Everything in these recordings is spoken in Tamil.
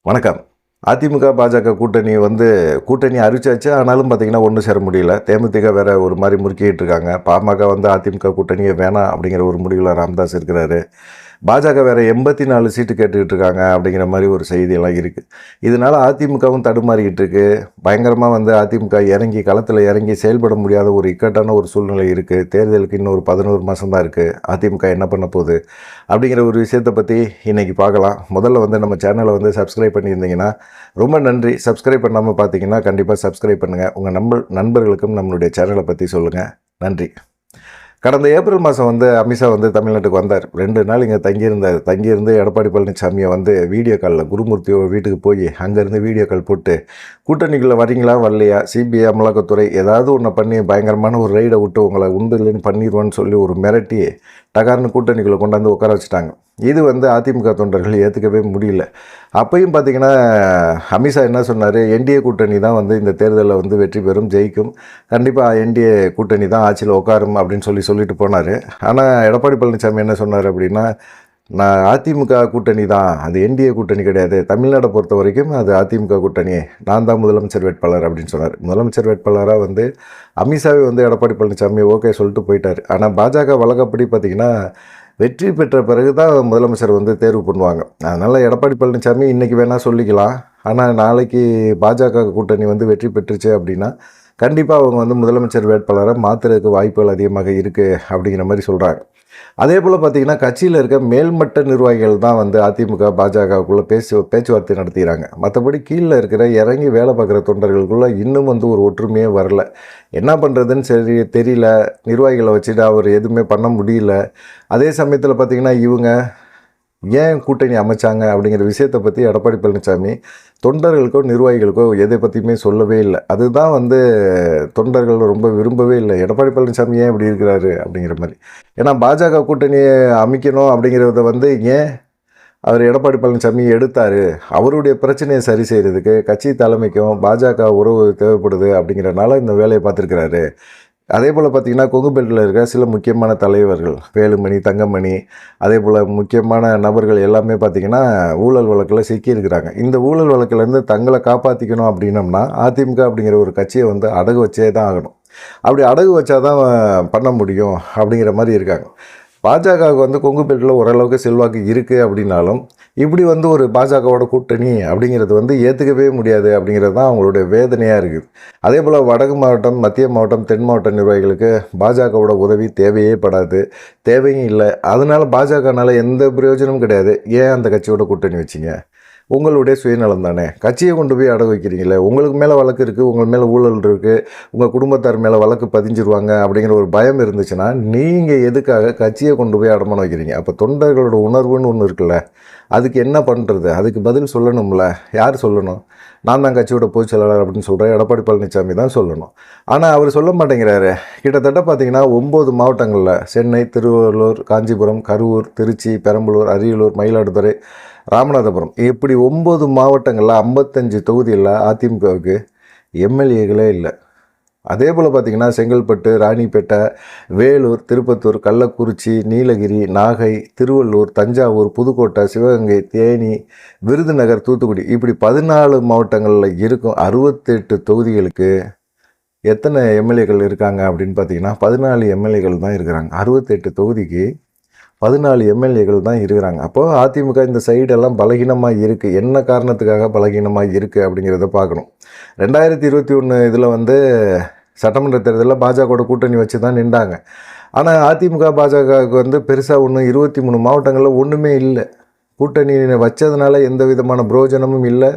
வணக்கம். அதிமுக, பாஜக கூட்டணி அறிவிச்சாச்சு. ஆனாலும் பார்த்தீங்கன்னா, ஒண்ணு சேர முடியல. தேமுதிக வேற ஒரு மாரி முறுக்கிட்டு இருக்காங்க. பாமக அதிமுக கூட்டணியே வேணாம் அப்படிங்கிற ஒரு முடிவுல ராமதாஸ் இருக்கிறாரு. பாஜக வேற 84 சீட்டு கேட்டுக்கிட்டு இருக்காங்க அப்படிங்கிற மாதிரி ஒரு செய்தியெல்லாம் இருக்குது. இதனால் அதிமுகவும் தடுமாறிக்கிட்டு இருக்கு. பயங்கரமாக அதிமுக களத்தில் இறங்கி செயல்பட முடியாத ஒரு இக்கட்டான ஒரு சூழ்நிலை இருக்குது. தேர்தலுக்கு இன்னும் ஒரு 11 மாதம் தான் இருக்குது. அதிமுக என்ன பண்ண போகுது அப்படிங்கிற ஒரு விஷயத்தை பற்றி இன்றைக்கி பார்க்கலாம். முதல்ல நம்ம சேனலை சப்ஸ்கிரைப் பண்ணியிருந்தீங்கன்னா ரொம்ப நன்றி. சப்ஸ்கிரைப் பண்ணாமல் பார்த்தீங்கன்னா கண்டிப்பாக சப்ஸ்கிரைப் பண்ணுங்கள். உங்கள் நண்பர்களுக்கும் நம்மளுடைய சேனலை பற்றி சொல்லுங்கள். நன்றி. கடந்த ஏப்ரல் மாதம் அமித்ஷா தமிழ்நாட்டுக்கு வந்தார். 2 நாள் இங்கே தங்கியிருந்து எடப்பாடி பழனிசாமியை வீடியோ காலில் குருமூர்த்தியோட வீட்டுக்கு போய் அங்கேருந்து வீடியோ கால் போட்டு கூட்டணிக்குள்ளே வரீங்களா வரலையா, சிபிஐ அமலாக்கத்துறை ஏதாவது ஒன்று பண்ணி பயங்கரமான ஒரு ரைடை விட்டு உங்களை உண்டு இல்லைன்னு பண்ணிடுவோன்னு சொல்லி ஒரு மிரட்டி டகார்னு கூட்டணிக்குள்ளே கொண்டாந்து உட்கார வச்சுட்டாங்க. இது அதிமுக தொண்டர்கள் ஏற்றுக்கவே முடியல. அப்பையும் பார்த்திங்கன்னா அமித்ஷா என்ன சொன்னார், என்டிஏ கூட்டணி தான் இந்த தேர்தலில் வெற்றி பெறும், ஜெயிக்கும், கண்டிப்பாக என்டிஏ கூட்டணி தான் ஆட்சியில் உட்காரும் அப்படின்னு சொல்லிட்டு போனார். ஆனால் எடப்பாடி பழனிசாமி என்ன சொன்னார் அப்படின்னா, நான் அதிமுக கூட்டணி தான், அது என்டிஏ கூட்டணி கிடையாது, தமிழ்நாடை பொறுத்த வரைக்கும் அது அதிமுக கூட்டணி, நான் தான் முதலமைச்சர் வேட்பாளர் அப்படின்னு சொன்னார். முதலமைச்சர் வேட்பாளராக அமித்ஷாவே எடப்பாடி பழனிசாமி ஓகே சொல்லிட்டு போயிட்டார். ஆனால் பாஜக வழக்கப்படி பார்த்திங்கன்னா வெற்றி பெற்ற பிறகு தான் முதலமைச்சர் தேர்வு பண்ணுவாங்க. அதனால் எடப்பாடி பழனிசாமி இன்றைக்கி வேணால் சொல்லிக்கலாம். ஆனால் நாளைக்கு பாஜக கூட்டணி வெற்றி பெற்றுச்சு அப்படின்னா கண்டிப்பாக அவங்க முதலமைச்சர் வேட்பாளரை மாற்றுறதுக்கு வாய்ப்புகள் அதிகமாக இருக்குது அப்படிங்கிற மாதிரி சொல்கிறாங்க. அதே போல் பார்த்திங்கன்னா கட்சியில் இருக்க மேல்மட்ட நிர்வாகிகள் தான் அதிமுக பாஜகவுக்குள்ளே பேச்சுவார்த்தை நடத்துகிறாங்க. மற்றபடி கீழே இருக்கிற இறங்கி வேலை பார்க்குற தொண்டர்களுக்குள்ளே இன்னும் ஒரு ஒற்றுமையே வரல. என்ன பண்ணுறதுன்னு தெரியல. நிர்வாகிகளை வச்சுட்டு அவர் எதுவுமே பண்ண முடியல. அதே சமயத்தில் பார்த்திங்கன்னா இவங்க ஏன் கூட்டணி அமைச்சாங்க அப்படிங்கிற விஷயத்தை பற்றி எடப்பாடி பழனிசாமி தொண்டர்களுக்கோ நிர்வாகிகளுக்கோ எதை பற்றியுமே சொல்லவே இல்லை. அதுதான் தொண்டர்கள் ரொம்ப விரும்பவே இல்லை. எடப்பாடி பழனிசாமி ஏன் இப்படி இருக்கிறாரு அப்படிங்கிற மாதிரி. ஏன்னா பாஜக கூட்டணியை அமைக்கணும் அப்படிங்கிறத ஏன் அவர் எடப்பாடி பழனிசாமி எடுத்தார், அவருடைய பிரச்சனையை சரி செய்கிறதுக்கு கட்சி தலைமைக்கும் பாஜக உறவு தேவைப்படுது அப்படிங்கிறனால இந்த வேலையை பார்த்துருக்கிறாரு. அதே போல் பார்த்திங்கன்னா கொங்கு பெல்ட்டில் இருக்க சில முக்கியமான தலைவர்கள் வேலுமணி, தங்கமணி, அதே போல் முக்கியமான நபர்கள் எல்லாமே பார்த்திங்கன்னா ஊழல் வழக்கில் சிக்கியிருக்கிறாங்க. இந்த ஊழல் வழக்கிலேருந்து தங்களை காப்பாற்றிக்கணும் அப்படின்னம்னா அதிமுக அப்படிங்கிற ஒரு கட்சியை அடகு வச்சே தான் ஆகணும். அப்படி அடகு வச்சா தான் பண்ண முடியும் அப்படிங்கிற மாதிரி இருக்காங்க. பாஜகவுக்கு கொங்கு பெல்ட்டில் ஓரளவுக்கு செல்வாக்கு இருக்குது அப்படின்னாலும் இப்படி ஒரு பாஜகவோட கூட்டணி அப்படிங்கிறது ஏற்றுக்கவே முடியாது அப்படிங்கிறது தான் அவங்களுடைய வேதனையாக இருக்குது. அதே போல் வடக்கு மாவட்டம், மத்திய மாவட்டம், தென் மாவட்ட நிர்வாகிகளுக்கு பாஜகவோட உதவி தேவையே படாது, தேவையும் இல்லை. அதனால் பாஜகனால் எந்த பிரயோஜனமும் கிடையாது. ஏன் அந்த கட்சியோட கூட்டணி வச்சிங்க? உங்களுடைய சுயநலம் தானே. கட்சியை கொண்டு போய் அடகு வைக்கிறீங்களே, உங்களுக்கு மேலே வழக்கு இருக்குது, உங்கள் மேலே ஊழல் இருக்குது, உங்கள் குடும்பத்தார் மேலே வழக்கு பதிஞ்சிருவாங்க அப்படிங்கிற ஒரு பயம் இருந்துச்சுன்னா நீங்கள் எதுக்காக கட்சியை கொண்டு போய் அடமானம் வைக்கிறீங்க? அப்போ தொண்டர்களோட உணர்வுன்னு ஒன்று இருக்குல்ல, அதுக்கு என்ன பண்ணுறது? அதுக்கு பதில் சொல்லணும்ல. யார் சொல்லணும்? நான் தான் கட்சியோட பொதுச் செயலாளர் அப்படின்னு சொல்கிறேன், எடப்பாடி பழனிசாமி தான் சொல்லணும். ஆனால் அவர் சொல்ல மாட்டேங்கிறாரு. கிட்டத்தட்ட பார்த்திங்கன்னா 9 மாவட்டங்களில் சென்னை, திருவள்ளூர், காஞ்சிபுரம், கரூர், திருச்சி, பெரம்பலூர், அரியலூர், மயிலாடுதுறை, ராமநாதபுரம் இப்படி 9 மாவட்டங்களில் 55 தொகுதியில் அதிமுகவுக்கு எம்எல்ஏகளே இல்லை. அதே போல் பார்த்திங்கன்னா செங்கல்பட்டு, ராணிப்பேட்டை, வேலூர், திருப்பத்தூர், கள்ளக்குறிச்சி, நீலகிரி, நாகை, திருவள்ளூர், தஞ்சாவூர், புதுக்கோட்டை, சிவகங்கை, தேனி, விருதுநகர், தூத்துக்குடி இப்படி 14 மாவட்டங்களில் இருக்கும் 68 தொகுதிகளுக்கு எத்தனை எம்எல்ஏக்கள் இருக்காங்க அப்படின்னு பார்த்திங்கன்னா 14 எம்எல்ஏக்கள் தான் இருக்கிறாங்க. 68 தொகுதிக்கு 14 எம்எல்ஏக்கள் தான் இருக்கிறாங்க. அப்போது அதிமுக இந்த சைடெல்லாம் பலகீனமாக இருக்குது. என்ன காரணத்துக்காக பலகீனமாக இருக்குது அப்படிங்கிறத பார்க்கணும். 2021 இதில் சட்டமன்ற தேர்தலில் பாஜகவோட கூட்டணி வச்சு தான் நின்றாங்க. ஆனால் அதிமுக பாஜகவுக்கு பெருசாக ஒன்றும் 23 மாவட்டங்களில் ஒன்றுமே இல்லை. கூட்டணி வச்சதுனால எந்த விதமான பிரயோஜனமும் இல்லை,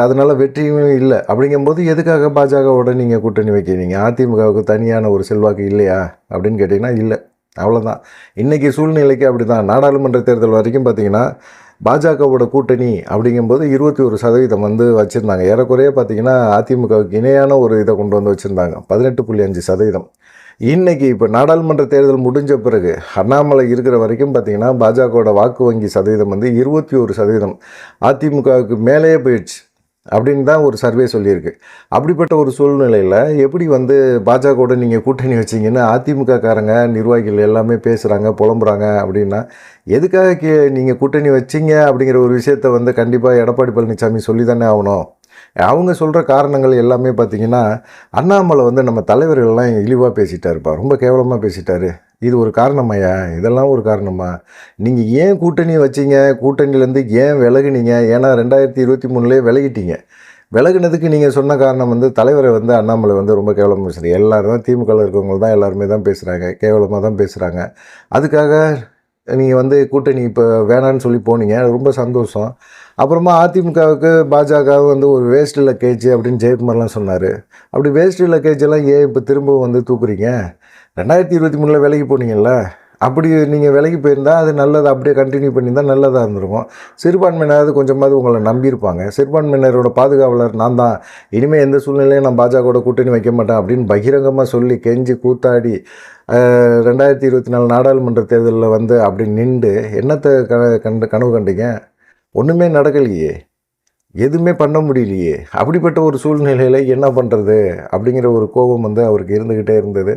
அதனால் வெற்றியும் இல்லை. அப்படிங்கும்போது எதுக்காக பாஜகவோட நீங்கள் கூட்டணி வைக்கிறீங்க? அதிமுகவுக்கு தனியான ஒரு செல்வாக்கு இல்லையா அப்படின்னு கேட்டிங்கன்னா இல்லை. அவ்வளோதான். இன்றைக்கி சூழ்நிலைக்கு அப்படி தான். நாடாளுமன்ற தேர்தல் வரைக்கும் பார்த்திங்கன்னா பாஜகவோட கூட்டணி அப்படிங்கும்போது 21% வச்சுருந்தாங்க. ஏறக்குறைய பார்த்திங்கன்னா அதிமுகவுக்கு இணையான ஒரு இதை கொண்டு வச்சுருந்தாங்க, 18.5%. இன்றைக்கி இப்போ நாடாளுமன்ற தேர்தல் முடிஞ்ச பிறகு அண்ணாமலை இருக்கிற வரைக்கும் பார்த்திங்கன்னா பாஜகவோட வாக்கு வங்கி சதவீதம் 21%. அதிமுகவுக்கு மேலேயே போயிடுச்சு. அப்படின்னு தான் ஒரு சர்வே சொல்லியிருக்கு. அப்படிப்பட்ட ஒரு சூழ்நிலையில் எப்படி வந்து பாஜகவோட நீங்கள் கூட்டணி வச்சிங்கன்னு அதிமுககாரங்க நிர்வாகிகள் எல்லாமே பேசுகிறாங்க, புலம்புறாங்க அப்படின்னா, எதுக்காக நீங்கள் கூட்டணி வச்சிங்க அப்படிங்கிற ஒரு விஷயத்த வந்து கண்டிப்பாக எடப்பாடி பழனிசாமி சொல்லி தானே ஆகணும். அவங்க சொல்கிற காரணங்கள் எல்லாமே பார்த்தீங்கன்னா, அண்ணாமலை வந்து நம்ம தலைவர்கள்லாம் இழிவாக பேசிட்டாருப்பா, ரொம்ப கேவலமாக பேசிட்டாரு. இது ஒரு காரணமாய்யா? இதெல்லாம் ஒரு காரணமா? நீங்கள் ஏன் கூட்டணி வச்சீங்க? கூட்டணியிலேருந்து ஏன் விலகுனீங்க? ஏன்னா 2023 விலகிட்டீங்க. விலகுனதுக்கு நீங்கள் சொன்ன காரணம் வந்து தலைவரை வந்து அண்ணாமலை வந்து ரொம்ப கேவலமாக பேசுகிறார். எல்லோரும் தான் திமுகவில் இருக்கவங்க தான் எல்லாருமே தான் பேசுகிறாங்க, கேவலமாக தான் பேசுகிறாங்க. அதுக்காக நீங்கள் வந்து கூட்டணி இப்போ வேணான்னு சொல்லி போனீங்க, ரொம்ப சந்தோஷம். அப்புறமா அதிமுகவுக்கு பாஜக வந்து ஒரு வேஸ்ட் லக்கேஜ் அப்படின்னு ஜெயக்குமார்லாம் சொன்னார். அப்படி வேஸ்ட் லக்கேஜெல்லாம் ஏன் இப்போ திரும்பவும் வந்து தூக்குறீங்க? 2023 விலகி போனீங்கல்ல, அப்படி நீங்கள் விலகி போயிருந்தால் அது நல்லது, அப்படியே கண்டினியூ பண்ணியிருந்தால் நல்லதாக இருந்திருக்கும். சிறுபான்மையினராவது கொஞ்சமாவது உங்களை நம்பியிருப்பாங்க. சிறுபான்மையினரோட பாதுகாவலர் நான் தான், இனிமேல் எந்த சூழ்நிலையும் நான் பாஜகவோட கூட்டணி வைக்க மாட்டேன் அப்படின்னு பகிரங்கமாக சொல்லி கெஞ்சி கூத்தாடி 2024 நாடாளுமன்ற தேர்தலில் வந்து அப்படி நின்று என்னத்தை கனவு கண்டீங்க? ஒன்றுமே நடக்கலையே, எதுவுமே பண்ண முடியலையே. அப்படிப்பட்ட ஒரு சூழ்நிலையில் என்ன பண்ணுறது அப்படிங்கிற ஒரு கோபம் வந்து அவருக்கு இருந்துக்கிட்டே இருந்தது.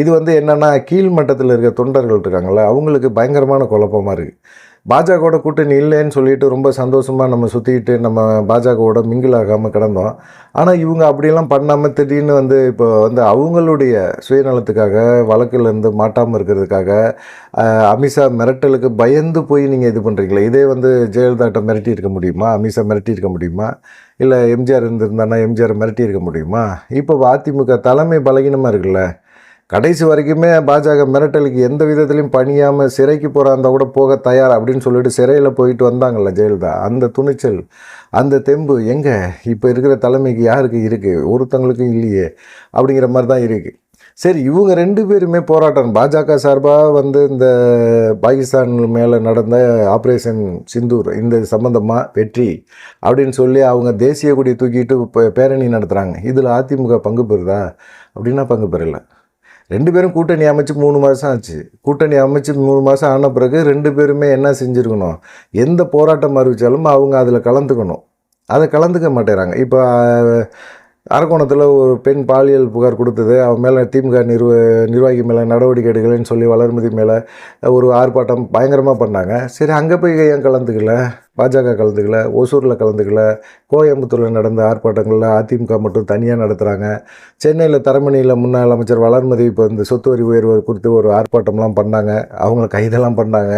இது வந்து என்னென்னா, கீழ் மட்டத்தில் இருக்க தொண்டர்கள் இருக்காங்களா, அவங்களுக்கு பயங்கரமான குழப்பமாக இருக்குது. பாஜகவோட கூட்டணி இல்லைன்னு சொல்லிட்டு ரொம்ப சந்தோஷமாக நம்ம சுற்றிக்கிட்டு நம்ம பாஜகவோட மிங்கிள் ஆகாமல் கிடந்தோம். ஆனால் இவங்க அப்படியெல்லாம் பண்ணாமல் திடீர்னு வந்து இப்போ வந்து அவங்களுடைய சுயநலத்துக்காக வழக்கிலேருந்து மாட்டாமல் இருக்கிறதுக்காக அமித்ஷா மிரட்டலுக்கு பயந்து போய் நீங்கள் இது பண்ணுறீங்களே. இதே வந்து ஜெயலலிதாட்ட மிரட்டி இருக்க முடியுமா? அமித்ஷா மிரட்டி இருக்க முடியுமா? இல்லை எம்ஜிஆர் இருந்திருந்தானா எம்ஜிஆர் மிரட்டி இருக்க முடியுமா? இப்போ அதிமுக தலைமை பலகீனமாக இருக்குல்ல. கடைசி வரைக்குமே பாஜக மிரட்டலுக்கு எந்த விதத்துலையும் பணியாமல் சிறைக்கு போகிறாந்தா கூட போக தயார் அப்படின்னு சொல்லிட்டு சிறையில் போயிட்டு வந்தாங்கள்ல ஜெயலலிதா. அந்த துணிச்சல், அந்த தெம்பு எங்கே இப்போ இருக்கிற தலைமைக்கு யாருக்கு இருக்குது? ஒருத்தங்களுக்கும் இல்லையே அப்படிங்கிற மாதிரி தான் இருக்குது. சரி, இவங்க 2 பேருமே போராட்டம் பாஜக சார்பாக வந்து இந்த பாகிஸ்தான் மேலே நடந்த ஆப்ரேஷன் சிந்தூர் இந்த சம்மந்தமாக வெற்றி அப்படின்னு சொல்லி அவங்க தேசிய கொடியை தூக்கிட்டு பேரணி நடத்துகிறாங்க. இதில் அதிமுக பங்கு பெறுதா அப்படின்னா பங்கு பெறலை. 2 பேரும் கூட்டணி அமைச்சு 3 மாதம் ஆச்சு. கூட்டணி அமைச்சு 3 மாதம் ஆன பிறகு 2 பேருமே என்ன செஞ்சுருக்கணும்? எந்த போராட்டம் அறிவித்தாலும் அவங்க அதில் கலந்துக்கணும். அதை கலந்துக்க மாட்டேறாங்க. இப்போ அரக்கோணத்தில் ஒரு பெண் பாலியல் புகார் கொடுத்தது, அவன் மேலே திமுக நிர்வாகி மேலே நடவடிக்கை எடுக்கலைன்னு சொல்லி வளர்மதி மேலே ஒரு ஆர்ப்பாட்டம் பயங்கரமாக பண்ணாங்க. சரி, அங்கே போய் ஏன் கலந்துக்கல? பாஜக கலந்துக்கல, ஒசூரில் கலந்துக்கல, கோயம்புத்தூரில் நடந்த ஆர்ப்பாட்டங்களில் அதிமுக மட்டும் தனியாக நடத்துகிறாங்க. சென்னையில் தரமணியில் முன்னாள் அமைச்சர் வளர்மதி இப்போ இந்த சொத்து வரி உயர்வு குறித்து ஒரு ஆர்ப்பாட்டம்லாம் பண்ணாங்க, அவங்கள கைதெல்லாம் பண்ணாங்க.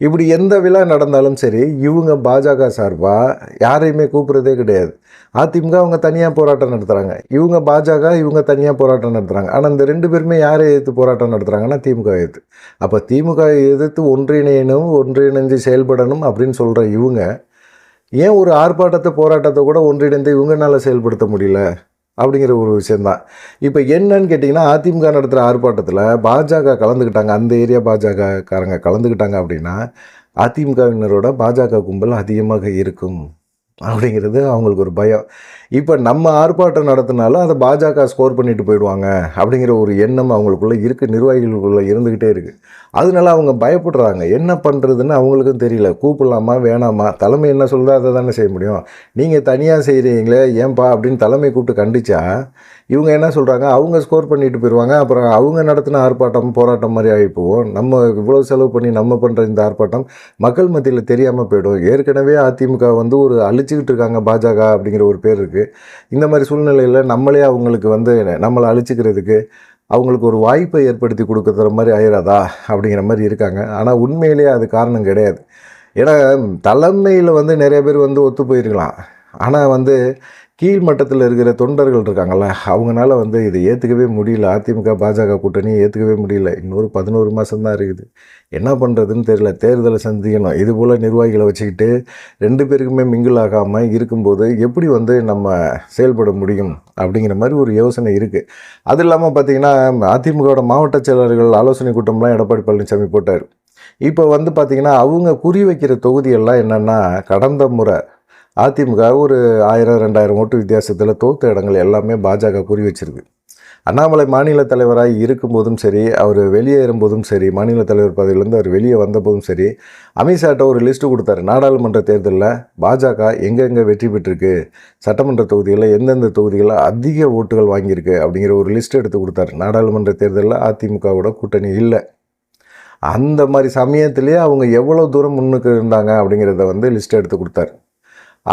இப்படி எந்த விழா நடந்தாலும் சரி, இவங்க பாஜக சார்பாக யாரையுமே கூப்பிட்றதே கிடையாது. அதிமுக அவங்க தனியாக போராட்டம் நடத்துகிறாங்க, இவங்க பாஜக இவங்க தனியாக போராட்டம் நடத்துகிறாங்க. ஆனால் இந்த 2 பேருமே யாரை எதிர்த்து போராட்டம் நடத்துகிறாங்கன்னா திமுக எதிர்த்து. அப்போ திமுக எதிர்த்து ஒன்றிணையணும், ஒன்றிணைஞ்சு செயல்படணும் அப்படின்னு சொல்கிற இவங்க ஏன் ஒரு ஆர்ப்பாட்டத்தை போராட்டத்தை கூட ஒன்றிணைந்து இவங்களால செயல்படுத்த முடியல அப்படிங்கிற ஒரு விஷயந்தான். இப்போ என்னன்னு கேட்டிங்கன்னா, அதிமுக நடத்துகிற ஆர்ப்பாட்டத்தில் பாஜக கலந்துக்கிட்டாங்க, அந்த ஏரியா பாஜகக்காரங்க கலந்துக்கிட்டாங்க அப்படின்னா அதிமுகவினரோட பாஜக கும்பல் அதிகமாக இருக்கும் அப்படிங்கிறது அவங்களுக்கு ஒரு பயம். இப்போ நம்ம ஆர்ப்பாட்டம் நடத்தினாலும் அதை பாஜக ஸ்கோர் பண்ணிட்டு போயிடுவாங்க அப்படிங்கிற ஒரு எண்ணம் அவங்களுக்குள்ளே இருக்குது, நிர்வாகிகளுக்குள்ளே இருந்துக்கிட்டே இருக்குது. அதனால அவங்க பயப்படுறாங்க. என்ன பண்ணுறதுன்னு அவங்களுக்கும் தெரியல. கூப்பிடலாமா வேணாமா? தலைமை என்ன சொல்லுதோ அதை தானே செய்ய முடியும். நீங்கள் தனியாக செய்கிறீங்களே ஏன்பா அப்படின்னு தலைமை கூப்பிட்டு கண்டிச்சா இவங்க என்ன சொல்கிறாங்க, அவங்க ஸ்கோர் பண்ணிட்டு போயிடுவாங்க, அப்புறம் அவங்க நடத்தின ஆர்ப்பாட்டம் போராட்டம் மாதிரி ஆகி போவோம், நம்ம இவ்வளோ செலவு பண்ணி நம்ம பண்ணுற இந்த ஆர்ப்பாட்டம் மக்கள் மத்தியில் தெரியாமல் போயிடும். ஏற்கனவே அதிமுக வந்து ஒரு அழிச்சிக்கிட்டு இருக்காங்க, பாஜக அப்படிங்கிற ஒரு பேர் இருக்குது. இந்த மாதிரி சூழ்நிலையில் நம்மளே அவங்களுக்கு வந்து நம்மளை அழிச்சிக்கிறதுக்கு அவங்களுக்கு ஒரு வாய்ப்பை ஏற்படுத்தி கொடுக்குற மாதிரி ஆயிடாதா அப்படிங்கிற மாதிரி இருக்காங்க. ஆனால் உண்மையிலேயே அது காரணம் கிடையாது. ஏன்னா தலைமையில் வந்து நிறைய பேர் வந்து ஒத்து போயிருக்கலாம், ஆனால் வந்து கீழ்மட்டத்தில் இருக்கிற தொண்டர்கள் இருக்காங்கள்ல, அவங்களால வந்து இதை ஏற்றுக்கவே முடியல. அதிமுக பாஜக கூட்டணியை ஏற்றுக்கவே முடியல. இன்னொரு 11 மாதம்தான் இருக்குது, என்ன பண்ணுறதுன்னு தெரியல. தேர்தலை சந்திக்கணும், இதுபோல் நிர்வாகிகளை வச்சுக்கிட்டு 2 பேருக்குமே மிங்கிள் ஆகாமல் இருக்கும்போது எப்படி வந்து நம்ம செயல்பட முடியும் அப்படிங்கிற மாதிரி ஒரு யோசனை இருக்குது. அது இல்லாமல் பார்த்திங்கன்னா, அதிமுகவோட மாவட்ட செயலர்கள் ஆலோசனை கூட்டம்லாம் எடப்பாடி பழனிசாமி போட்டார். இப்போ வந்து பார்த்திங்கன்னா, அவங்க குறி வைக்கிற தொகுதியெல்லாம் என்னென்னா, கடந்த முறை அதிமுக ஒரு 1000-2000 ஓட்டு வித்தியாசத்தில் தோற்ற இடங்கள் எல்லாமே பாஜக குறி வச்சிருக்கு. அண்ணாமலை மாநில தலைவராக இருக்கும்போதும் சரி, அவர் வெளியேறும்போதும் சரி, மாநில தலைவர் பதவியிலேருந்து அவர் வெளியே வந்தபோதும் சரி, அமித்ஷாட்ட ஒரு லிஸ்ட்டு கொடுத்தாரு. நாடாளுமன்ற தேர்தலில் பாஜக எங்கெங்கே வெற்றி பெற்றிருக்கு, சட்டமன்ற தொகுதிகளில் எந்தெந்த தொகுதிகளில் அதிக ஓட்டுகள் வாங்கியிருக்கு அப்படிங்கிற ஒரு லிஸ்ட் எடுத்து கொடுத்தாரு. நாடாளுமன்ற தேர்தலில் அதிமுகவோட கூட்டணி இல்லை. அந்த மாதிரி சமயத்திலேயே அவங்க எவ்வளோ தூரம் முன்னுக்கு இருந்தாங்க அப்படிங்கிறத லிஸ்ட் எடுத்து கொடுத்தாரு.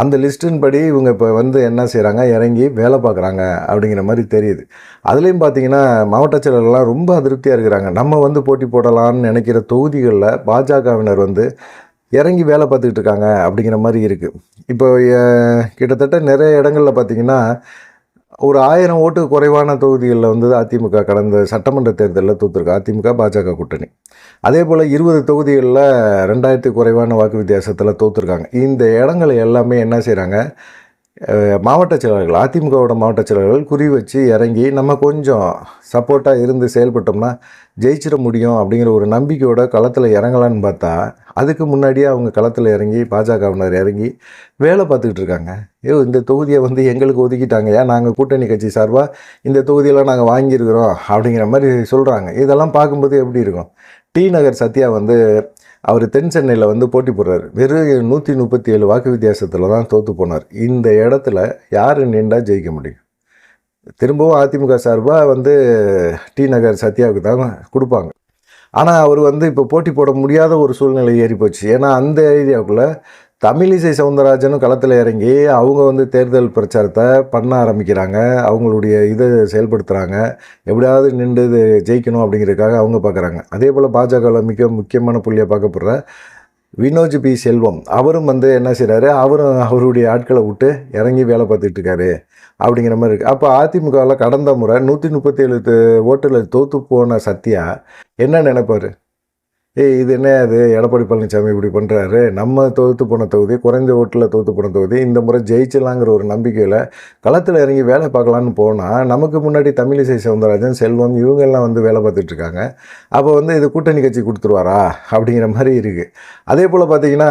அந்த லிஸ்ட்டின் படி இவங்க இப்போ என்ன செய்கிறாங்க, இறங்கி வேலை பார்க்குறாங்க அப்படிங்கிற மாதிரி தெரியுது. அதுலேயும் பார்த்தீங்கன்னா மாவட்ட செயலர்கள்லாம் ரொம்ப அதிருப்தியாக இருக்கிறாங்க. நம்ம போட்டி போடலான்னு நினைக்கிற தொகுதிகளில் பாஜகவினர் இறங்கி வேலை பார்த்துக்கிட்டு இருக்காங்க அப்படிங்கிற மாதிரி இருக்குது. இப்போ கிட்டத்தட்ட நிறைய இடங்களில் பார்த்திங்கன்னா ஒரு 1000 ஓட்டுக்கு குறைவான தொகுதிகளில் அதிமுக கடந்த சட்டமன்ற தேர்தலில் தோற்றுருக்கு. அதிமுக பாஜக கூட்டணி. அதே போல் 20 தொகுதிகளில் 2000 குறைவான வாக்கு வித்தியாசத்தில் தோற்றுருக்காங்க. இந்த இடங்களை எல்லாமே என்ன செய்கிறாங்க, மாவட்ட செயலாளர்கள், அதிமுகவோட மாவட்ட செயலாளர்கள் குறி வச்சு இறங்கி நம்ம கொஞ்சம் சப்போர்ட்டாக இருந்து செயல்பட்டோம்னா ஜெயிச்சிட முடியும் அப்படிங்கிற ஒரு நம்பிக்கையோட களத்தில் இறங்கலான்னு பார்த்தா, அதுக்கு முன்னாடியே அவங்க களத்தில் இறங்கி பாஜகவினர் இறங்கி வேலை பார்த்துக்கிட்டு இருக்காங்க. இந்த தொகுதியை எங்களுக்கு ஒதுக்கிட்டாங்க, ஏன் நாங்கள் கூட்டணி கட்சி சார்பாக இந்த தொகுதியெல்லாம் நாங்கள் வாங்கியிருக்கிறோம் அப்படிங்கிற மாதிரி சொல்கிறாங்க. இதெல்லாம் பார்க்கும்போது எப்படி இருக்கும்? டி நகர் சத்யா அவர் தென் சென்னையில் போட்டி போடுறாரு. வெறும் 137 வாக்கு வித்தியாசத்தில் தான் தோற்று போனார். இந்த இடத்துல யார் நின்றா ஜெயிக்க முடியும்? திரும்பவும் அதிமுக சார்பாக டி நகர் சத்யாவுக்கு தான் கொடுப்பாங்க. ஆனால் அவர் இப்போ போட்டி போட முடியாத ஒரு சூழ்நிலை ஏறி போச்சு. ஏன்னா அந்த ஏரியாவுக்குள்ளே தமிழிசை சவுந்தரராஜனும் களத்தில் இறங்கி அவங்க தேர்தல் பிரச்சாரத்தை பண்ண ஆரம்பிக்கிறாங்க. அவங்களுடைய இதை செயல்படுத்துகிறாங்க. எப்படியாவது நின்று இது ஜெயிக்கணும் அப்படிங்கிறதுக்காக அவங்க பார்க்குறாங்க. அதே போல் பாஜகவில் மிக முக்கியமான புள்ளியை பார்க்கப்படுற வினோஜ் பி செல்வம் அவரும் என்ன செய்கிறாரு, அவரும் அவருடைய ஆட்களை விட்டு இறங்கி வேலை பார்த்துட்டு இருக்காரு அப்படிங்கிற மாதிரி இருக்குது. அப்போ அதிமுகவில் கடந்த முறை 137 ஓட்டில் தோற்று போன சத்யா என்ன நினைப்பார்? இது என்ன, அது எடப்பாடி பழனிசாமி இப்படி பண்ணுறாரு, நம்ம தோற்று போன தொகுதி, குறைந்த ஓட்டில் தோற்று போன தொகுதி, இந்த முறை ஜெயிச்சிடலாங்கிற ஒரு நம்பிக்கையில் களத்தில் இறங்கி வேலை பார்க்கலான்னு போனால் நமக்கு முன்னாடி தமிழிசை சவுந்தரராஜன், செல்வம் இவங்கெல்லாம் வேலை பார்த்துட்ருக்காங்க. அப்போ இது கூட்டணி கட்சி கொடுத்துருவாரா அப்படிங்கிற மாதிரி இருக்குது. அதே போல் பார்த்திங்கன்னா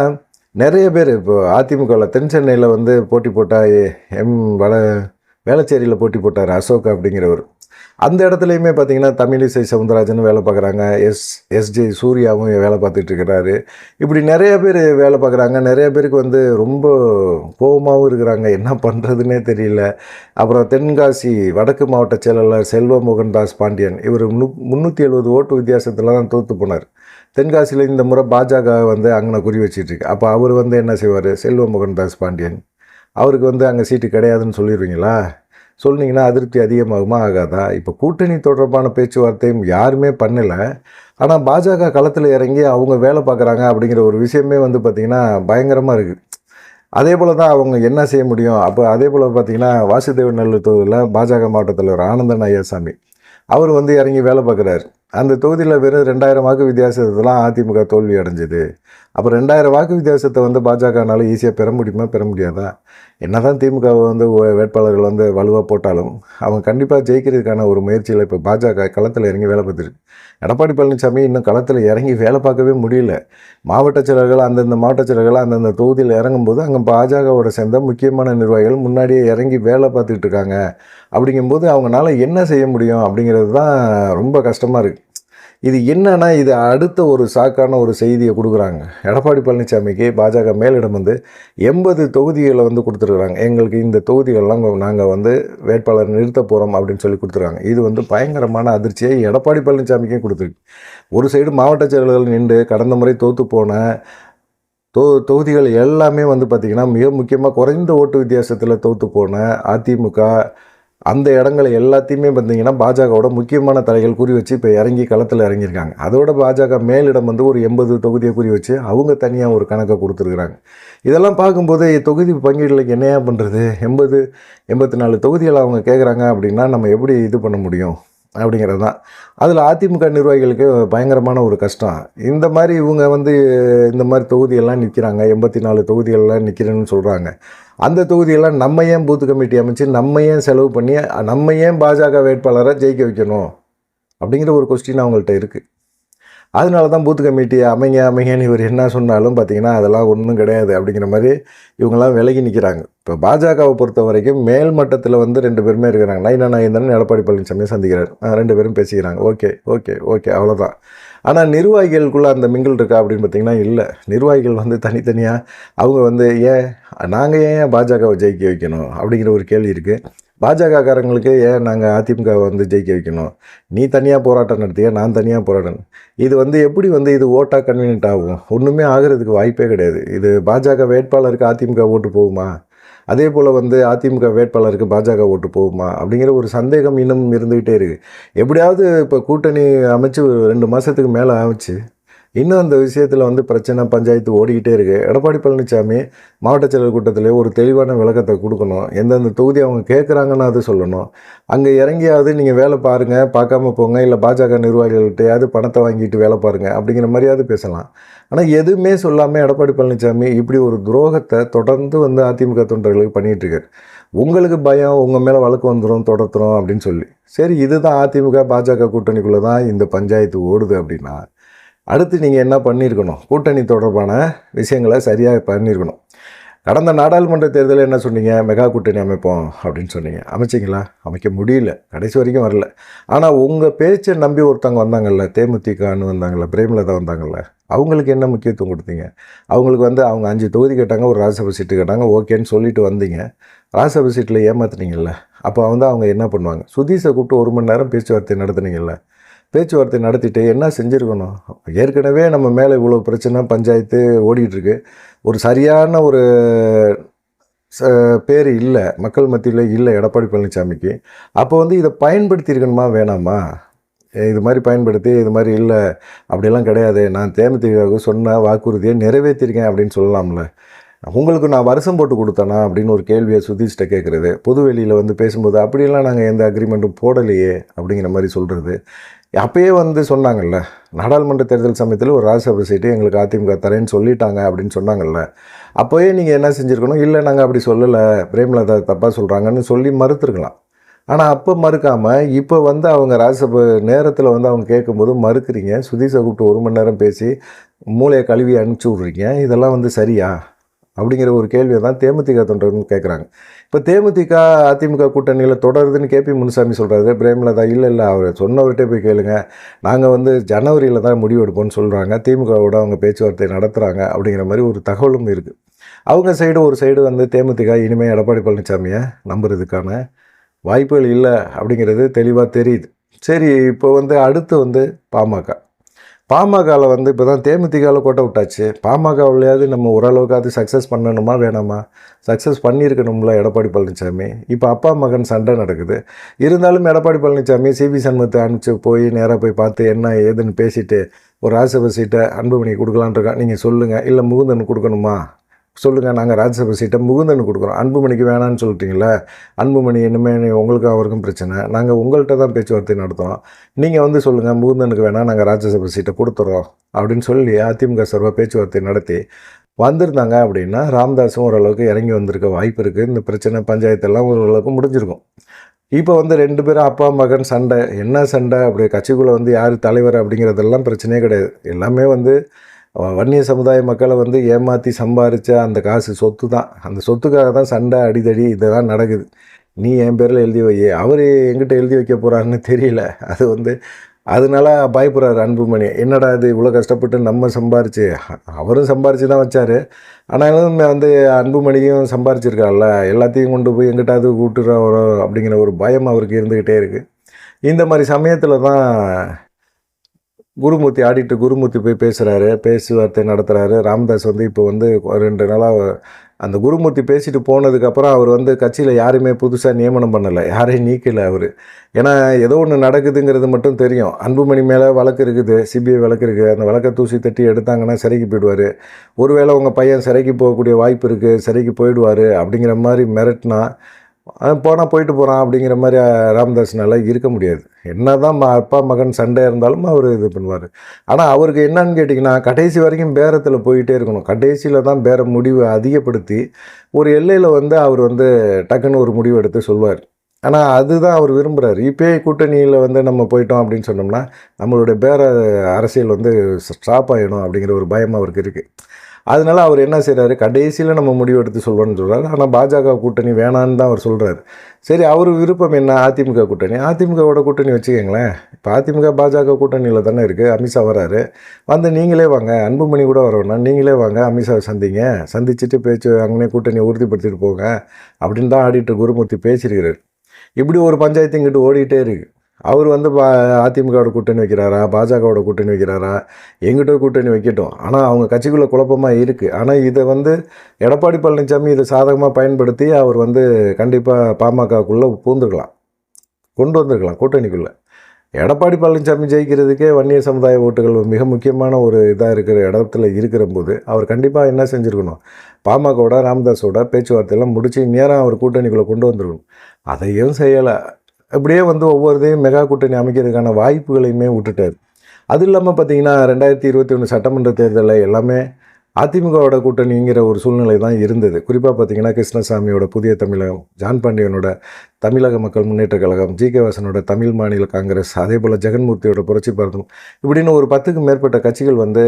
நிறைய பேர் இப்போ அதிமுகவில் தென் சென்னையில் போட்டி போட்டால் வேளச்சேரியில் போட்டி போட்டார் அசோக் அப்படிங்கிறவர். அந்த இடத்துலையுமே பார்த்திங்கன்னா தமிழிசை சவுந்தரராஜன் வேலை பார்க்குறாங்க, எஸ்ஜே சூர்யாவும் வேலை பார்த்துட்ருக்கிறாரு. இப்படி நிறைய பேர் வேலை பார்க்குறாங்க. நிறைய பேருக்கு ரொம்ப கோபமாகவும் இருக்கிறாங்க, என்ன பண்ணுறதுனே தெரியல. அப்புறம் தென்காசி வடக்கு மாவட்ட செயலாளர் செல்வ மோகன்தாஸ் பாண்டியன், இவர் 370 ஓட்டு வித்தியாசத்தில் தான் தோற்று போனார். தென்காசியில் இந்த முறை பாஜக அங்கே குறி வச்சிட்ருக்கு. அப்போ அவர் என்ன செய்வார், செல்வ மோகன்தாஸ் பாண்டியன் அவருக்கு அங்கே சீட்டு கிடையாதுன்னு சொல்லிடுவீங்களா? சொன்னீங்கன்னா அதிருப்தி அதிகமாகுமா ஆகாதா? இப்போ கூட்டணி தொடர்பான பேச்சுவார்த்தையும் யாருமே பண்ணலை. ஆனால் பாஜக களத்தில் இறங்கி அவங்க வேலை பார்க்குறாங்க அப்படிங்கிற ஒரு விஷயமே பார்த்திங்கன்னா பயங்கரமாக இருக்குது. அதே போல் தான் அவங்க என்ன செய்ய முடியும்? அப்போ அதே போல் பார்த்திங்கன்னா வாசுதேவன் நல்லூர் தொகுதியில் பாஜக மாவட்ட தலைவர் ஆனந்தன் ஐயாசாமி அவர் இறங்கி வேலை பார்க்குறாரு. அந்த தொகுதியில் வெறும் 2000 வாக்கு வித்தியாசத்துலாம் அதிமுக தோல்வி அடைஞ்சிது. அப்போ 2000 வாக்கு வித்தியாசத்தை பாஜகனால் ஈஸியாக பெற முடியுமா, பெற முடியாதா? என்ன தான் திமுக வேட்பாளர்கள் வலுவாக போட்டாலும் அவங்க கண்டிப்பாக ஜெயிக்கிறதுக்கான ஒரு முயற்சியில் இப்போ பாஜக களத்தில் இறங்கி வேலை பார்த்துருக்கு. எடப்பாடி பழனிசாமி இன்னும் களத்தில் இறங்கி வேலை பார்க்கவே முடியல. மாவட்ட செயலர்கள் அந்தந்த மாவட்ட செயலர்கள் அந்தந்த தொகுதியில் இறங்கும்போது அங்கே பாஜகவோட சேர்ந்த முக்கியமான நிர்வாகிகள் முன்னாடியே இறங்கி வேலை பார்த்துக்கிட்டு இருக்காங்க. அப்படிங்கும்போது அவங்களால என்ன செய்ய முடியும் அப்படிங்கிறது தான் ரொம்ப கஷ்டமாக இருக்குது. இது என்னன்னா, இது அடுத்த ஒரு சாக்கான ஒரு செய்தியை கொடுக்குறாங்க. எடப்பாடி பழனிசாமிக்கு பாஜக மேலிடம் 80 தொகுதிகளை கொடுத்துருக்குறாங்க. எங்களுக்கு இந்த தொகுதிகள்லாம் நாங்கள் வேட்பாளர் நிறுத்த போகிறோம் அப்படின்னு சொல்லி கொடுத்துருக்காங்க. இது பயங்கரமான அதிர்ச்சியை எடப்பாடி பழனிசாமிக்கும் கொடுத்துருக்கு. ஒரு சைடு மாவட்ட செயலர்கள் நின்று கடந்த முறை தோற்று போன தொகுதிகள் எல்லாமே பார்த்திங்கன்னா மிக முக்கியமாக குறைந்த ஓட்டு வித்தியாசத்தில் தோற்று போன அதிமுக அந்த இடங்களை எல்லாத்தையுமே பார்த்திங்கன்னா பாஜகவோட முக்கியமான தலைகள் குறி வச்சு இப்போ இறங்கி களத்தில் இறங்கியிருக்காங்க. அதோட பாஜக மேலிடம் ஒரு 80 தொகுதியை குறி வச்சு அவங்க தனியாக ஒரு கணக்கை கொடுத்துருக்குறாங்க. இதெல்லாம் பார்க்கும்போது தொகுதி பங்கீடுகளுக்கு என்னையா பண்ணுறது? 84 தொகுதிகளை அவங்க கேட்குறாங்க அப்படின்னா நம்ம எப்படி இது பண்ண முடியும் அப்படிங்கிறது தான். அதில் அதிமுக நிர்வாகிகளுக்கு பயங்கரமான ஒரு கஷ்டம். இந்த மாதிரி இவங்க இந்த மாதிரி தொகுதியெல்லாம் நிற்கிறாங்க, 84 தொகுதிகளெலாம் நிற்கிறேன்னு சொல்கிறாங்க. அந்த தொகுதியெல்லாம் நம்ம ஏன் பூத்து கமிட்டி அமைச்சு, நம்ம ஏன் செலவு பண்ணி, நம்ம ஏன் பாஜக வேட்பாளரை ஜெயிக்க வைக்கணும் அப்படிங்கிற ஒரு கொஸ்டின் அவங்கள்ட்ட இருக்குது. அதனால தான் பூத் கமிட்டி அமைங்க அமைங்கன்னு இவர் என்ன சொன்னாலும் பார்த்தீங்கன்னா அதெல்லாம் ஒன்றும் கிடையாது அப்படிங்கிற மாதிரி இவங்கெல்லாம் விலகி நிற்கிறாங்க. இப்போ பாஜகவை பொறுத்த வரைக்கும் மேல் மட்டத்தில் வந்து 2 பேருமே இருக்கிறாங்க. நயினா நாகேந்திரன், எடப்பாடி பழனிசாமியை சந்திக்கிறார். 2 பேரும் பேசிக்கிறாங்க. ஓகே ஓகே ஓகே அவ்வளோதான். ஆனால் நிர்வாகிகளுக்குள்ளே அந்த மிங்கிள் இருக்கா அப்படின்னு பார்த்தீங்கன்னா இல்லை. நிர்வாகிகள் வந்து தனித்தனியாக அவங்க வந்து நாங்கள் ஏன் பாஜகவை ஜெயிக்க வைக்கணும் அப்படிங்கிற ஒரு கேள்வி இருக்குது. பாஜகக்காரங்களுக்கு ஏன் நாங்கள் அதிமுகவை வந்து ஜெயிக்க வைக்கணும், நீ தனியாக போராட்டம் நடத்தியா, நான் தனியாக போராட்டம். இது வந்து எப்படி வந்து இது ஓட்டாக கன்வீனியன்ட் ஆகும்? ஒன்றுமே ஆகிறதுக்கு வாய்ப்பே கிடையாது. இது பாஜக வேட்பாளருக்கு அதிமுக ஓட்டு போகுமா, அதே போல் வந்து அதிமுக வேட்பாளருக்கு பாஜக ஓட்டு போகுமா அப்படிங்கிற ஒரு சந்தேகம் இன்னும் இருந்துக்கிட்டே இருக்குது. எப்படியாவது இப்போ கூட்டணி அமைச்சு 2 மாதத்துக்கு மேலே ஆச்சு, இன்னும் அந்த விஷயத்தில் வந்து பிரச்சனை பஞ்சாயத்து ஓடிக்கிட்டே இருக்குது. எடப்பாடி பழனிசாமி மாவட்ட செயலர் கூட்டத்திலே ஒரு தெளிவான விளக்கத்தை கொடுக்கணும். எந்தெந்த தொகுதி அவங்க கேட்குறாங்கன்னு அது சொல்லணும். அங்கே இறங்கியாவது நீங்கள் வேலை பாருங்கள், பார்க்காம போங்க, இல்லை பாஜக நிர்வாகிகள்கிட்டையாவது பணத்தை வாங்கிட்டு வேலை பாருங்கள் அப்படிங்கிற மாதிரியாவது பேசலாம். ஆனால் எதுவுமே சொல்லாமல் எடப்பாடி பழனிசாமி இப்படி ஒரு துரோகத்தை தொடர்ந்து வந்து அதிமுக தொண்டர்களுக்கு பண்ணிகிட்ருக்காரு. உங்களுக்கு பயம், உங்கள் மேலே வழக்கு வந்துடும், தொடர்த்துறோம் அப்படின்னு சொல்லி. சரி, இதுதான் அதிமுக பாஜக கூட்டணிக்குள்ளே தான் இந்த பஞ்சாயத்து ஓடுது அப்படின்னா அடுத்து நீங்கள் என்ன பண்ணியிருக்கணும்? கூட்டணி தொடர்பான விஷயங்களை சரியாக பண்ணியிருக்கணும். கடந்த நாடாளுமன்ற தேர்தலில் என்ன சொன்னீங்க? மெகா கூட்டணி அமைப்போம் அப்படின்னு சொன்னீங்க. அமைச்சிங்களா? அமைக்க முடியல, கடைசி வரைக்கும் வரல. ஆனால் உங்கள் பேச்சை நம்பி ஒருத்தவங்க வந்தாங்கல்ல, தேமுதிகன்னு வந்தாங்கல்ல, பிரேமலதா வந்தாங்கல்ல, அவங்களுக்கு என்ன முக்கியத்துவம் கொடுத்தீங்க? அவங்களுக்கு வந்து அவங்க 5 தொகுதி கேட்டாங்க, ஒரு ராஜ்யசபா சீட்டு கேட்டாங்க, ஓகேன்னு சொல்லிட்டு வந்தீங்க. ராஜ்யசபா சீட்டில் ஏமாத்துனீங்கல்ல, அப்போ வந்து அவங்க என்ன பண்ணுவாங்க? சுதீஷை கூப்பிட்டு 1 மணி நேரம் பேச்சுவார்த்தை நடத்துனீங்கல்ல, பேச்சுவார்த்தை நடத்திட்டு என்ன செஞ்சுருக்கணும்? ஏற்கனவே நம்ம மேலே இவ்வளோ பிரச்சனை பஞ்சாயத்து ஓடிட்டுருக்கு. ஒரு சரியான ஒரு பேர் இல்லை, மக்கள் மத்தியில் இல்லை எடப்பாடி பழனிசாமிக்கு. அப்போ வந்து இதை பயன்படுத்தியிருக்கணுமா வேணாமா? இது மாதிரி பயன்படுத்தி இது மாதிரி இல்லை, அப்படியெல்லாம் கிடையாது, நான் தேமுதிகவுக்கு சொன்ன வாக்குறுதியை நிறைவேற்றிருக்கேன் அப்படின்னு சொல்லலாம்ல. உங்களுக்கு நான் வருஷம் போட்டு கொடுத்தேனா அப்படின்னு ஒரு கேள்வியை சுதீஷ்கிட்ட கேட்குறது. பொதுவெளியில் வந்து பேசும்போது அப்படியெல்லாம் நாங்கள் எந்த அக்ரிமெண்ட்டும் போடலையே அப்படிங்கிற மாதிரி சொல்கிறது. அப்பயே வந்து சொன்னாங்கல்ல, நாடாளுமன்ற தேர்தல் சமயத்தில் ஒரு ராஜ்யசபா சீட்டு எங்களுக்கு அதிமுக தரேன்னு சொல்லிட்டாங்க அப்படின்னு சொன்னாங்கல்ல. அப்போயே நீங்கள் என்ன செஞ்சுருக்கணும்? இல்லை நாங்கள் அப்படி சொல்லலை, பிரேமலதா தப்பாக சொல்கிறாங்கன்னு சொல்லி மறுத்துருக்கலாம். ஆனால் அப்போ மறுக்காமல் இப்போ வந்து அவங்க ராஜ்யசபா நேரத்தில் வந்து அவங்க கேட்கும்போது மறுக்கிறீங்க. சுதீஷை கூப்பிட்டு 1 மணி நேரம் பேசி மூளையை கழுவி அனுப்பிச்சி விட்றீங்க. இதெல்லாம் வந்து சரியா அப்படிங்கிற ஒரு கேள்வியை தான் தேமுதிக தொண்டர்கள் கேட்குறாங்க. இப்போ தேமுதிக அதிமுக கூட்டணியில் தொடருதுன்னு கேபி முனுசாமி சொல்கிறாரு. பிரேமலதா இல்லை அவர் சொன்னவர்கிட்டே போய் கேளுங்க, நாங்கள் வந்து ஜனவரியில் தான் முடிவு எடுப்போம்னு சொல்கிறாங்க, திமுகவோட அவங்க பேச்சுவார்த்தை நடத்துகிறாங்க அப்படிங்கிற மாதிரி ஒரு தகவலும் இருக்குது. அவங்க சைடு ஒரு சைடு வந்து தேமுதிக இனிமேல் எடப்பாடி பழனிசாமியை நம்புறதுக்கான வாய்ப்புகள் இல்லை அப்படிங்கிறது தெளிவாக தெரியுது. சரி, இப்போ வந்து அடுத்து வந்து பாமகவில் வந்து இப்போ தான் தேமுதிகவில் கோட்டை விட்டாச்சு. பாமகவிலையாவது நம்ம ஓரளவுக்காவது சக்ஸஸ் பண்ணணுமா வேணாமா? சக்ஸஸ் பண்ணியிருக்கணும்ல எடப்பாடி பழனிசாமி. இப்போ அப்பா மகன் சண்டை நடக்குது. இருந்தாலும் எடப்பாடி பழனிசாமி சிவி சண்முகத்தை அனுப்பிச்சு போய் நேராக போய் பார்த்து என்ன ஏதுன்னு பேசிவிட்டு ஒரு ராஜ்யசபா சீட்டை அன்புமணி கொடுக்கலான் இருக்கா, நீங்கள் சொல்லுங்கள், இல்லை முகுந்தன் கொடுக்கணுமா சொல்லுங்கள், நாங்கள் ராஜ்யசபா சீட்டை முகுந்தன் கொடுக்குறோம், அன்புமணிக்கு வேணான்னு சொல்லிட்டீங்களே, அன்புமணி இனிமேல் உங்களுக்கும் அவருக்கும் பிரச்சனை, நாங்கள் உங்கள்கிட்ட தான் பேச்சுவார்த்தை நடத்துகிறோம், நீங்கள் வந்து சொல்லுங்கள் முகுந்தனுக்கு வேணால் நாங்கள் ராஜ்யசபா சீட்டை கொடுத்துட்றோம் அப்படின்னு சொல்லி அதிமுக சார்பாக பேச்சுவார்த்தை நடத்தி வந்திருந்தாங்க அப்படின்னா ராமதாஸும் ஓரளவுக்கு இறங்கி வந்திருக்க வாய்ப்பு இருக்குது. இந்த பிரச்சனை பஞ்சாயத்தெல்லாம் ஓரளவுக்கு முடிஞ்சிருக்கும். இப்போ வந்து 2 பேரும் அப்பா மகன் சண்டை. என்ன சண்டை? அப்படி கட்சிக்குள்ளே வந்து யார் தலைவர் அப்படிங்கிறதெல்லாம் பிரச்சனையே கிடையாது. எல்லாமே வந்து வன்னிய சமுதாய மக்களை வந்து ஏமாற்றி சம்பாரித்த அந்த காசு சொத்து தான். அந்த சொத்துக்காக தான் சண்டை அடிதடி இதெல்லாம் நடக்குது. நீ என் பேரில் எழுதி வை, அவர் எங்கிட்ட எழுதி வைக்க போகிறாருன்னு தெரியல. அது வந்து அதனால பயப்படுறாரு அன்புமணி. என்னடா இது இவ்வளோ கஷ்டப்பட்டு நம்ம சம்பாரித்து, அவரும் சம்பாரித்து தான் வச்சார், ஆனாலும் வந்து அன்புமணியும் சம்பாரிச்சிருக்காருல்ல, எல்லாத்தையும் கொண்டு போய் எங்கிட்டாவது கூட்டுறோம் அப்படிங்கிற ஒரு பயம் அவருக்கு இருந்துக்கிட்டே இருக்குது. இந்த மாதிரி சமயத்தில் தான் குருமூர்த்தி குருமூர்த்தி போய் பேசுகிறாரு, பேச்சுவார்த்தை நடத்துகிறாரு. ராமதாஸ் வந்து இப்போ வந்து 2 நாளாக அந்த குருமூர்த்தி பேசிட்டு போனதுக்கப்புறம் அவர் வந்து கட்சியில் யாரையுமே புதுசாக நியமனம் பண்ணலை, யாரையும் நீக்கலை அவர். ஏன்னா ஏதோ ஒன்று நடக்குதுங்கிறது மட்டும் தெரியும். அன்புமணி மேலே வழக்கு இருக்குது, சிபிஐ வழக்கு இருக்குது. அந்த வழக்கை தூசி தட்டி எடுத்தாங்கன்னா சிறைக்கு போயிடுவார். ஒருவேளை உங்கள் பையன் சிறைக்கு போகக்கூடிய வாய்ப்பு இருக்குது, சிறைக்கு போயிடுவார் அப்படிங்கிற மாதிரி மிரட்டினா போனால் போயிட்டு போகிறான் அப்படிங்கிற மாதிரி ராமதாஸ்னால இருக்க முடியாது. என்ன தான் அப்பா மகன் சண்டை இருந்தாலும் அவர் இது பண்ணுவார். ஆனால் அவருக்கு என்னன்னு கேட்டிங்கன்னா கடைசி வரைக்கும் பேரத்தில் போயிட்டே இருக்கணும். கடைசியில் தான் பேர முடிவை அதிகப்படுத்தி ஒரு எல்லையில் வந்து அவர் வந்து டக்குன்னு ஒரு முடிவு எடுத்து சொல்வார். ஆனால் அதுதான் அவர் விரும்புகிறார். இப்போயே கூட்டணியில் வந்து நம்ம போயிட்டோம் அப்படின்னு சொன்னோம்னா நம்மளுடைய அரசியல் வந்து ஸ்டாப் ஆகிடும் அப்படிங்கிற ஒரு பயம் அவருக்கு இருக்குது. அதனால அவர் என்ன செய்கிறாரு, கடைசியில் நம்ம முடிவு எடுத்து சொல்கிறோன்னு சொல்கிறாரு. ஆனால் பாஜக கூட்டணி வேணான்னு தான் அவர் சொல்கிறாரு. சரி, அவர் விருப்பம் என்ன, அதிமுக கூட்டணி. அதிமுகவோட கூட்டணி வச்சுக்கோங்களேன். இப்போ அதிமுக பாஜக கூட்டணியில் தானே இருக்குது. அமித்ஷா வராரு, வந்து நீங்களே வாங்க, அன்புமணி கூட வரவேணா, நீங்களே வாங்க அமித்ஷாவை சந்திங்க, சந்திச்சுட்டு பேச்சு அங்கே கூட்டணியை உறுதிப்படுத்திட்டு போங்க அப்படின்னு தான் ஆடிட்டர் குருமூர்த்தி பேசியிருக்கிறார். இப்படி ஒரு பஞ்சாயத்து இங்கிட்டு ஓடிக்கிட்டே இருக்குது. அவர் வந்து அதிமுகவோட கூட்டணி வைக்கிறாரா, பாஜகவோட கூட்டணி வைக்கிறாரா, எங்கிட்ட கூட்டணி வைக்கட்டும். ஆனால் அவங்க கட்சிக்குள்ளே குழப்பமாக இருக்குது. ஆனால் இதை வந்து எடப்பாடி பழனிசாமி இதை சாதகமாக பயன்படுத்தி அவர் வந்து கண்டிப்பாக பாமகக்குள்ளே பூந்துருக்கலாம், கொண்டு வந்திருக்கலாம் கூட்டணிக்குள்ளே. எடப்பாடி பழனிசாமி ஜெயிக்கிறதுக்கே வன்னிய சமுதாய ஓட்டுகள் மிக முக்கியமான ஒரு இதாக இருக்கிற இடத்துல இருக்கிற போது அவர் கண்டிப்பாக என்ன செஞ்சுருக்கணும், பாமகவோட ராமதாஸோட பேச்சுவார்த்தையெல்லாம் முடித்து நேராக அவர் கூட்டணிக்குள்ளே கொண்டு வந்துருக்கணும். அதையும் செய்யலை. அப்படியே வந்து ஒவ்வொருத்தையும் மெகா கூட்டணி அமைக்கிறதுக்கான வாய்ப்புகளையுமே விட்டுட்டார். அது இல்லாமல் பார்த்தீங்கன்னா 2021 சட்டமன்ற தேர்தலில் எல்லாமே அதிமுகவோட கூட்டணிங்கிற ஒரு சூழ்நிலை தான் இருந்தது. குறிப்பாக பார்த்தீங்கன்னா கிருஷ்ணசாமியோட புதிய தமிழகம், ஜான் பாண்டியனோட தமிழக மக்கள் முன்னேற்ற கழகம், ஜி.கே. வாசனோட தமிழ் மாநில காங்கிரஸ், அதே போல் ஜெகன்மூர்த்தியோட புரட்சி பாரதம், இப்படின்னு ஒரு 10க்கும் மேற்பட்ட கட்சிகள் வந்து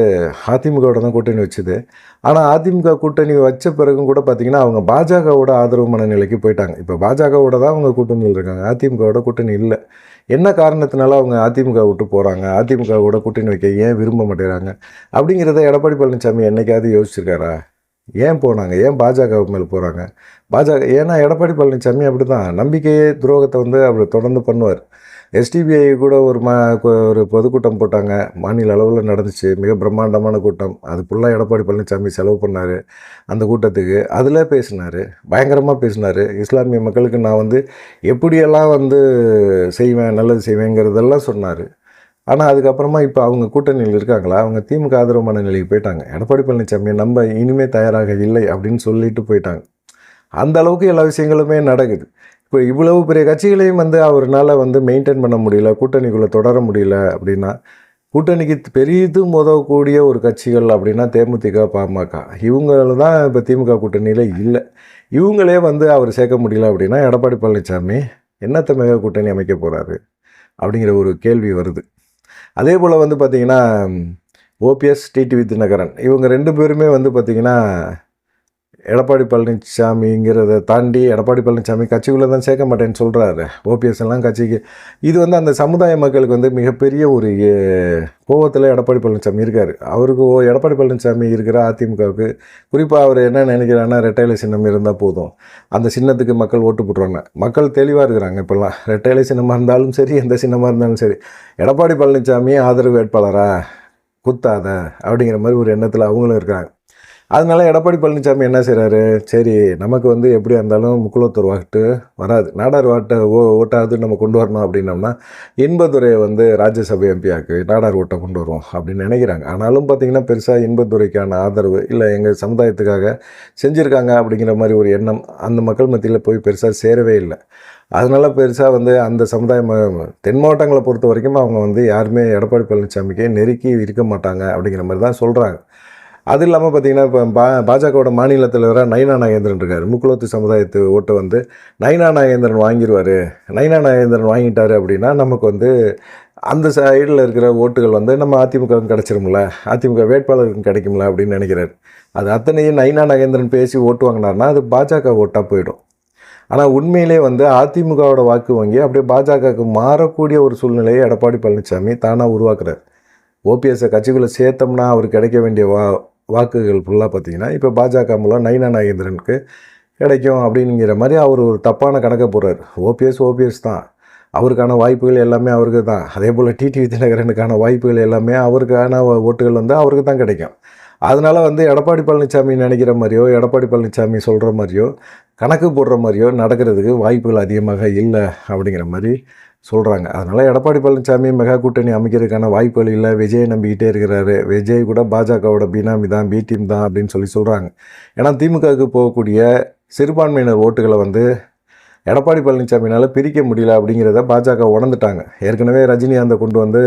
அதிமுகவோட தான் கூட்டணி வச்சுது. ஆனால் அதிமுக கூட்டணி வச்ச பிறகும் கூட பார்த்திங்கன்னா அவங்க பாஜகவோட ஆதரவு மனநிலைக்கு போயிட்டாங்க. இப்போ பாஜகவோட தான் அவங்க கூட்டணியில் இருக்காங்க, அதிமுகவோட கூட்டணி இல்லை. என்ன காரணத்தினால அவங்க அதிமுக விட்டு போகிறாங்க, அதிமுகவோட கூட்டணி வைக்க ஏன் விரும்ப மாட்டேறாங்க அப்படிங்கிறத எடப்பாடி பழனிசாமி என்னைக்காவது யோசிச்சிருக்காரா? ஏன் போனாங்க, ஏன் பாஜக மேலே போகிறாங்க? ஏன்னா எடப்பாடி பழனிசாமி அப்படி தான், நம்பிக்கையே துரோகத்தை வந்து அவர் தொடர்ந்து பண்ணுவார். எஸ்டிபிஐ கூட ஒரு பொதுக்கூட்டம் போட்டாங்க, மாநில அளவில் நடந்துச்சு, மிக பிரம்மாண்டமான கூட்டம். அது ஃபுல்லாக எடப்பாடி பழனிசாமி செலவு பண்ணார் அந்த கூட்டத்துக்கு. அதில் பேசினார், பயங்கரமாக பேசினார். இஸ்லாமிய மக்களுக்கு நான் வந்து எப்படியெல்லாம் வந்து செய்வேன், நல்லது செய்வேங்கிறதெல்லாம் சொன்னார். ஆனால் அதுக்கப்புறமா இப்போ அவங்க கூட்டணியில் இருக்காங்களா, அவங்க திமுக ஆதரவு மனநிலைக்கு போயிட்டாங்க. எடப்பாடி பழனிசாமியை நம்ம இனிமேல் தயாராக இல்லை அப்படின்னு சொல்லிட்டு போயிட்டாங்க. அந்த அளவுக்கு எல்லா விஷயங்களுமே நடக்குது. இப்போ இவ்வளவு பெரிய கட்சிகளையும் வந்து அவரால் வந்து மெயின்டைன் பண்ண முடியல, கூட்டணிக்குள்ளே தொடர முடியல அப்படின்னா, கூட்டணிக்கு பெரிதும் உதவக்கூடிய ஒரு கட்சிகள் அப்படின்னா தேமுதிக, பாமக, இவங்கள தான் இப்போ திமுக கூட்டணியில் இல்லை. இவங்களே வந்து அவர் சேர்க்க முடியல அப்படின்னா எடப்பாடி பழனிசாமி என்னத்த மெகா கூட்டணி அமைக்க போகிறாரு அப்படிங்கிற ஒரு கேள்வி வருது. அதே போல் வந்து பார்த்திங்கன்னா ஓபிஎஸ், டிடிவி தினகரன், இவங்க 2 பேருமே வந்து பார்த்திங்கன்னா எடப்பாடி பழனிசாமிங்கிறத தாண்டி எடப்பாடி பழனிசாமி கட்சிக்குள்ளே தான் சேர்க்க மாட்டேன்னு சொல்கிறாரு. ஓபிஎஸ் எல்லாம் கட்சிக்கு இது வந்து அந்த சமுதாய மக்களுக்கு வந்து மிகப்பெரிய ஒரு கோவத்தில் எடப்பாடி பழனிசாமி இருக்கார். அவருக்கு எடப்பாடி பழனிசாமி இருக்கிற அதிமுகவுக்கு குறிப்பாக அவர் என்ன நினைக்கிறாங்கன்னா, ரெட்டைலை சின்னம் இருந்தால் போதும், அந்த சின்னத்துக்கு மக்கள் ஓட்டு போட்டுருவாங்க. மக்கள் தெளிவாக இருக்கிறாங்க. இப்போல்லாம் ரெட்டைலை சின்னமாக இருந்தாலும் சரி, எந்த சின்னமாக இருந்தாலும் சரி, எடப்பாடி பழனிசாமி ஆதரவு வேட்பாளராக குத்தாத அப்படிங்கிற மாதிரி ஒரு எண்ணத்தில் அவங்களும் இருக்காங்க. அதனால எடப்பாடி பழனிசாமி என்ன செய்கிறாரு, சரி நமக்கு வந்து எப்படியா இருந்தாலும் முக்குளத்தூர் வாட்டு வராது, நாடார் ஓட்டாவது நம்ம கொண்டு வரணும் அப்படின்னோம்னா இன்பதுரையை வந்து ராஜ்யசபை எம்பியாக்கு நாடார் ஓட்டை கொண்டு வருவோம் அப்படின்னு நினைக்கிறாங்க. ஆனாலும் பார்த்திங்கன்னா பெருசாக இன்பதுரைக்கான ஆதரவு இல்லை, எங்கள் சமுதாயத்துக்காக செஞ்சுருக்காங்க அப்படிங்கிற மாதிரி ஒரு எண்ணம் அந்த மக்கள் மத்தியில் போய் பெருசாக சேரவே இல்லை. அதனால் பெருசாக வந்து அந்த சமுதாயம் தென் மாவட்டங்களை பொறுத்த வரைக்கும் அவங்க வந்து யாருமே எடப்பாடி பழனிசாமிக்கே நெருக்கி இருக்க மாட்டாங்க அப்படிங்கிற மாதிரி தான் சொல்கிறாங்க. அது இல்லாமல் பார்த்திங்கன்னா இப்போ பாஜகவோட மாநில தலைவராக நயினா நாகேந்திரன் இருக்கார். முக்குளத்து சமுதாயத்து ஓட்டை வந்து நயினா நாகேந்திரன் வாங்கிடுவார். நயினா நாகேந்திரன் வாங்கிட்டார் அப்படின்னா நமக்கு வந்து அந்த சைடில் இருக்கிற ஓட்டுகள் வந்து நம்ம அதிமுகவுக்கு கிடச்சிருமில்ல, அதிமுக வேட்பாளருக்கும் கிடைக்கும்ல அப்படின்னு நினைக்கிறார். அது அத்தனையும் நயினா நாகேந்திரன் பேசி ஓட்டு வாங்கினார்னா அது பாஜக ஓட்டாக போயிடும். ஆனால் உண்மையிலே வந்து அதிமுகவோட வாக்கு வங்கி அப்படியே பாஜகவுக்கு மாறக்கூடிய ஒரு சூழ்நிலையை எடப்பாடி பழனிசாமி தானாக உருவாக்குறார். ஓபிஎஸ்ஸை கட்சிக்குள்ளே சேர்த்தோம்னா அவருக்கு கிடைக்க வேண்டிய வாக்குகள் ஃபுல்லாக பார்த்திங்கன்னா இப்போ பாஜக மூலம் நயினா நாகேந்திரனுக்கு கிடைக்கும் அப்படிங்கிற மாதிரி அவர் ஒரு தப்பான கணக்கை போடுறார். ஓபிஎஸ் தான், அவருக்கான வாய்ப்புகள் எல்லாமே அவருக்கு தான். அதே போல் டிடிவி தினகரனுக்கான வாய்ப்புகள் எல்லாமே அவருக்கான ஓட்டுகள் வந்து அவருக்கு தான் கிடைக்கும். அதனால் வந்து எடப்பாடி பழனிசாமி நினைக்கிற மாதிரியோ எடப்பாடி பழனிசாமி சொல்கிற மாதிரியோ கணக்கு போடுற மாதிரியோ நடக்கிறதுக்கு வாய்ப்புகள் அதிகமாக இல்லை அப்படிங்கிற மாதிரி சொல்கிறாங்க. அதனால் எடப்பாடி பழனிசாமி மெகா கூட்டணி அமைக்கிறதுக்கான வாய்ப்புகள் இல்லை, விஜயை நம்பிக்கிட்டே இருக்கிறாரு. விஜய் கூட பாஜகவோட பினாமி தான், பி டீம் தான் அப்படின்னு சொல்கிறாங்க. ஏன்னா திமுகவுக்கு போகக்கூடிய சிறுபான்மையினர் ஓட்டுகளை வந்து எடப்பாடி பழனிசாமினால் பிரிக்க முடியல அப்படிங்கிறத பாஜக உணர்ந்துட்டாங்க. ஏற்கனவே ரஜினிகாந்தை கொண்டு வந்து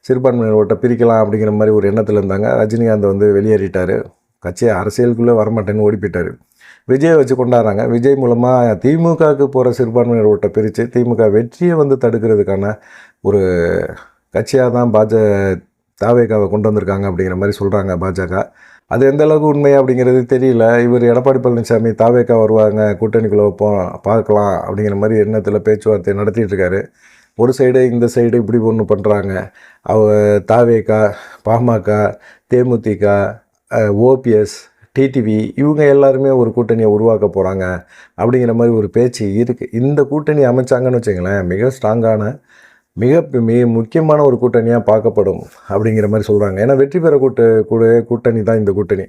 சிறுபான்மையினர் ஓட்டை பிரிக்கலாம் அப்படிங்கிற மாதிரி ஒரு எண்ணத்தில் இருந்தாங்க. ரஜினிகாந்த் வந்து வெளியேறிட்டார், கட்சி அரசியலுக்குள்ளே வரமாட்டேன்னு ஓடி போயிட்டார். விஜயை வச்சு கொண்டாடுறாங்க. விஜய் மூலமாக திமுகவுக்கு போகிற சிறுபான்மையினர் ஓட்டை பிரித்து திமுக வெற்றியை வந்து தடுக்கிறதுக்கான ஒரு கட்சியாக தான் தாவேகாவை கொண்டு வந்திருக்காங்க அப்படிங்கிற மாதிரி சொல்கிறாங்க பாஜக. அது எந்த அளவுக்கு உண்மை அப்படிங்கிறது தெரியல. இவர் எடப்பாடி பழனிசாமி தாவேகா வருவாங்க, கூட்டணிக்குள்ளே வைப்போம், பார்க்கலாம் அப்படிங்கிற மாதிரி எண்ணத்தில் பேச்சுவார்த்தை நடத்திட்டு இருக்காரு. ஒரு சைடு இந்த சைடு இப்படி ஒன்று பண்ணுறாங்க. தாவேகா, பாமக, தேமுதிக, ஓபிஎஸ், டிடிவி இவங்க எல்லாருமே ஒரு கூட்டணியை உருவாக்க போகிறாங்க அப்படிங்கிற மாதிரி ஒரு பேச்சு இருக்குது. இந்த கூட்டணி அமைச்சாங்கன்னு வச்சுங்களேன், மிக ஸ்ட்ராங்கான மிக முக்கியமான ஒரு கூட்டணியாக பார்க்கப்படும் அப்படிங்கிற மாதிரி சொல்கிறாங்க. ஏன்னா வெற்றி பெற கூட்டணி தான் இந்த கூட்டணி.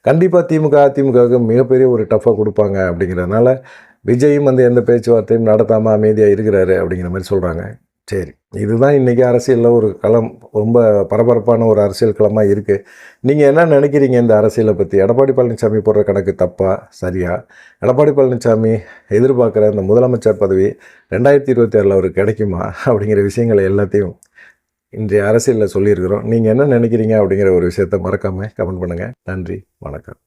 கண்டிப்பாக அதிமுகவுக்கு மிகப்பெரிய ஒரு டஃப்பாக கொடுப்பாங்க. அப்படிங்கிறதுனால விஜயும் வந்து எந்த பேச்சுவார்த்தையும் நடத்தாமல் அமைதியாக இருக்கிறாரு அப்படிங்கிற மாதிரி சொல்கிறாங்க. சரி, இதுதான் இன்றைக்கி அரசியலில் ஒரு களம், ரொம்ப பரபரப்பான ஒரு அரசியல் களமாக இருக்குது. நீங்கள் என்ன நினைக்கிறீங்க இந்த அரசியலை பற்றி? எடப்பாடி பழனிசாமி போடுற கணக்கு தப்பா சரியா? எடப்பாடி பழனிசாமி எதிர்பார்க்குற இந்த முதலமைச்சர் பதவி 2026 அவருக்கு கிடைக்குமா அப்படிங்கிற விஷயங்களை எல்லாத்தையும் இன்றைய அரசியலில் சொல்லியிருக்கிறோம். நீங்கள் என்ன நினைக்கிறீங்க அப்படிங்கிற ஒரு விஷயத்தை மறக்காமல் கமெண்ட் பண்ணுங்கள். நன்றி, வணக்கம்.